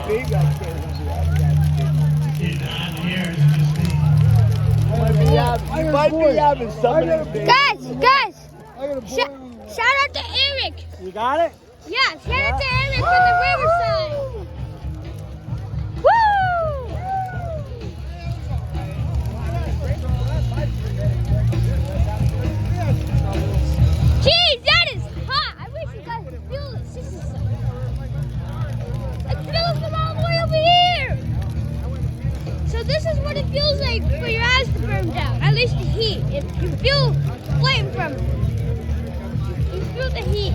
Maybe I can't do that. You might be having somebody. Guys, I got a boy. shout out to Eric. You got it? Yeah, shout out to Eric from the Riverside. Woo! Jeez, that is hot. I wish you guys could feel this. This is so it feels from all the way over here. So this is what it feels like for your eyes to burn down. At least the heat. If you feel flame from it. You feel the heat.